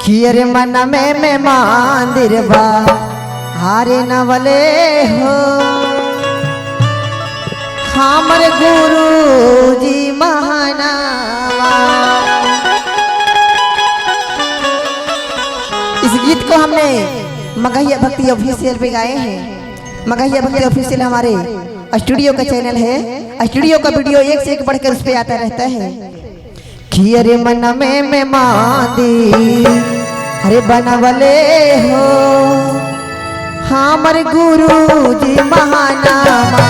खियर मन में मंदिर बा हारे नवले हो हमर गुरु जी महानावा। इस गीत को हमने मगहिया भक्ति ऑफिशियल पे गाए हैं। मगहिया भक्ति ऑफिशियल हमारे स्टूडियो का चैनल है। स्टूडियो का वीडियो एक से एक बढ़कर उस पे आता रहता है। खियर मन में मंदिर हरे बनवले हो हमर गुरु जी महानामा।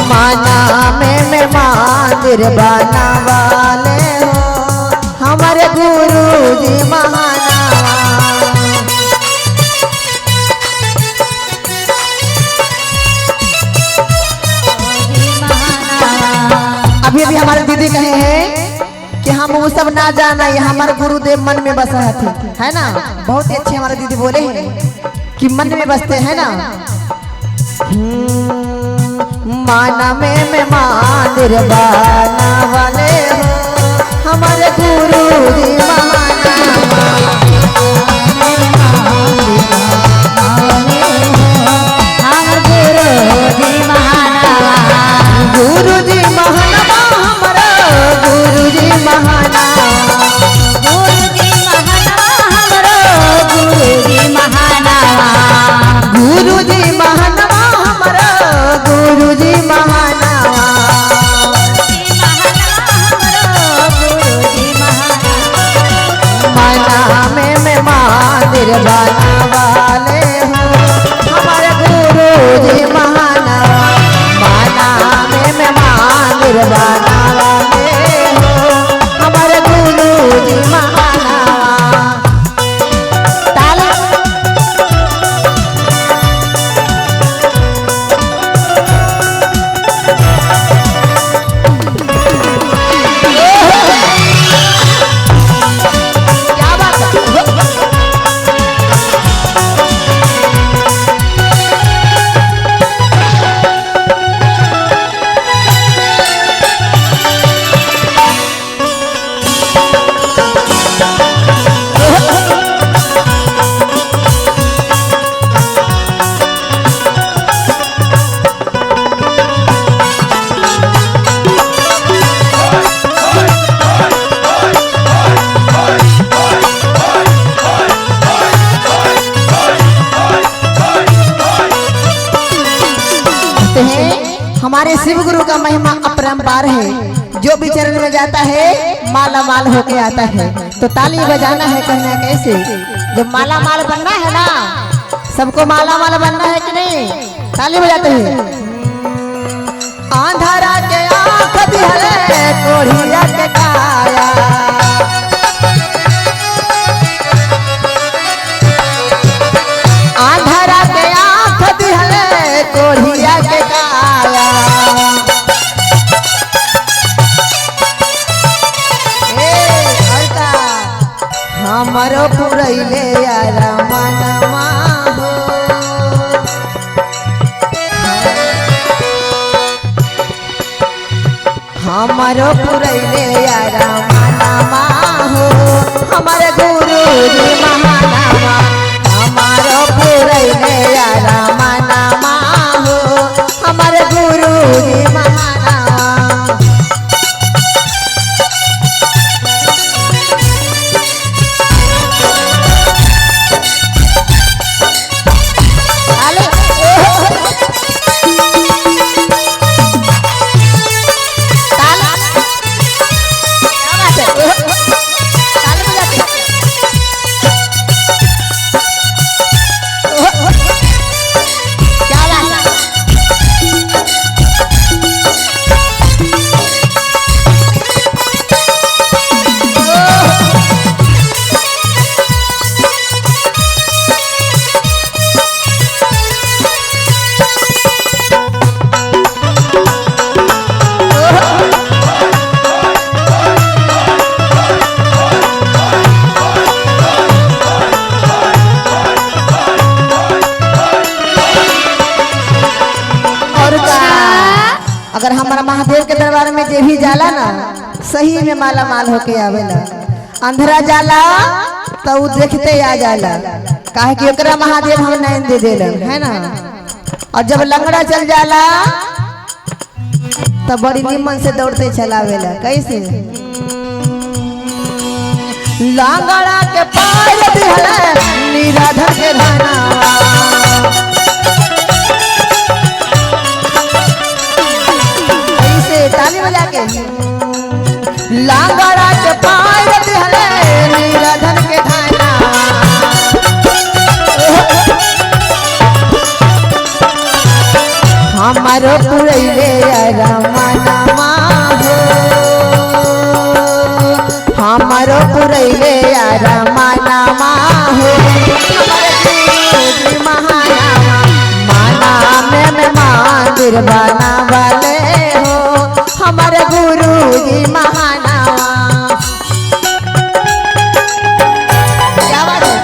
माना में मंदिर बनवाले हो हमारे गुरु जी महानामा। अभी अभी हमारे दीदी कहे हैं कि हम वो सब ना जाना, ये हमारे गुरुदेव मन में बसा है ना। बहुत ही अच्छे हमारे दीदी बोले हैं कि मन में बसते हैं ना। माना में मंदिर बना वाले हो हमारे गुरु जी महानामा। गुरु जी महानामा हमारा गुरु जी महानामा। गुरु जी महानामा हमारा गुरु जी महानामा। गुरु जी महानामा हमारा गुरु जी महानामा। माना में मंदिर बनवाले हो हमारे गुरु जी महानामा। माना में मंदिर बनवाले हो हमारे गुरु जी महानामा। ताला क्या बात है। हमारे शिव गुरु का महिमा अपरंपार है। जो भी चरण में जाता है माला माल होके आता है। तो ताली बजाना है कहना कैसे। जब माला माल बनना है ना, सबको माला माल बनना है कि नहीं, ताली बजाते हैं। आंधारा के आँख दिहले कोढ़िया के काया। आंधारा के आँख दिहले कोढ़िया के काया। हमारो पुरैले यार मनवा हो हमारो पुरैले यार मनवा हो हमारे गुरु जी महानामा। हमारो पुरैले यार मनवा हो हमारे गुरु जी महानामा। मगर हमारा महादेव के दरबार में जे भी जाला ना सही में माला माल होके आवेला। अंधरा जाला तो उ देखते आ जाला, काहे कि ओकरा महादेव हम नैन दे देलन है ना। और जब लंगड़ा चल जाला तो बड़ी निमन से दौड़ते चलावेला। कैसे लंगड़ा के पाय दिहले निराधन के धाना, ऐसे ताली बजा के लंगड़ा के पाय दिहले निराधन के धाना। हमारो पुरैले रमनमा हो, हमारो पुरैले रमनमा हो, महानामा माना में मंदिर बना वाले हो, हमारे गुरु जी महानामा। क्या बात है?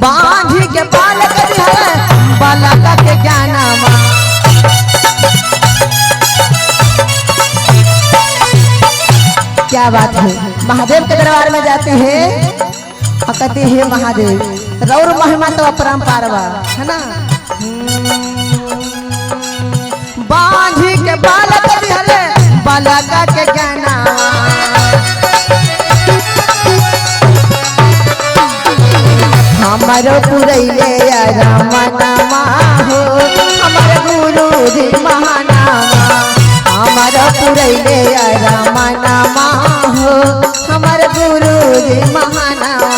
बांधी के बाल कर बालका के ज्ञानमा, क्या बात है। महादेव के दरबार में जाते हैं और कहते हैं महादेव रौर महिमा तो अपरंपार बा है ना। बांधी के बाल कर बालका के ज्ञानमा, हमारो पुरैले रमनमा हो, हमारे गुरु जी महानामा, हमारो पुरैले रमनमा हो, हमारे गुरु जी महानामा।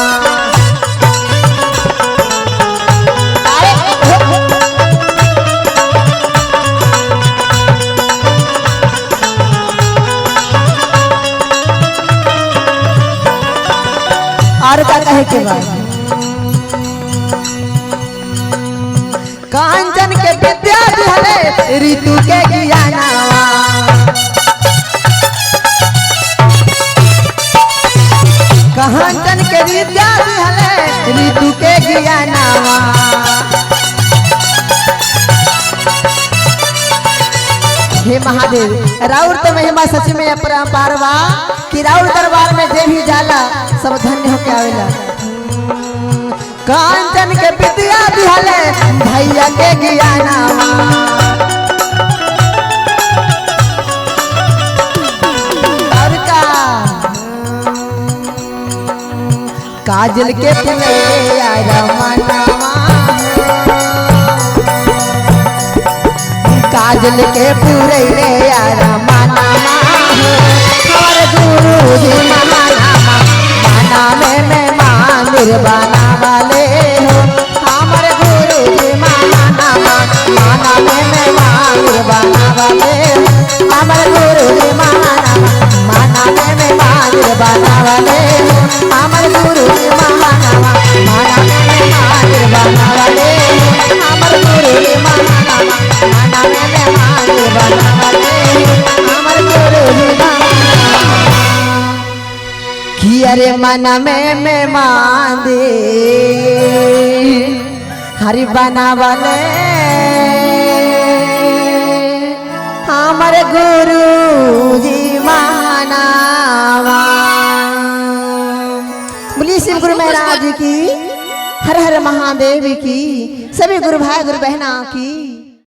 और क्या कहे के बाद कांचन के विद्या दिहले ऋतु के ज्ञानवा, कांचन के विद्या दिहले ऋतु के ज्ञानवा। हे महादेव राउर तो महिमा सच में अपरंपार बा कि राउर दरबार में जे भी जाला सब धन्य होके आवेला। कांचन के विद्या दिहले भैया के ज्ञानवा, और का काजल के पुरैले रमनमा, काजल के पुरैले रमनमा हो, हमारे गुरु जी महानामा, माना में मंदिर बना वाले हो, हमारे गुरु जी महानामा, माना में मंदिर बना वाले हो, हमारे गुरु जी महानामा, माना में मंदिर बना वाले हो, हमारे गुरु जी महानामा, माना में मंदिर बना वाले हो, हमारे गुरु जी महानामा, माना में मंदिर बना वाले हो, हमारे गुरु जी महानामा। कि अरे मना में मांदे हरि बना वाले हमारे गुरु जी महानामा। बोलिए शिव गुरु महाराज की, हर हर महादेव की, सभी गुरु भाई गुरु बहना की।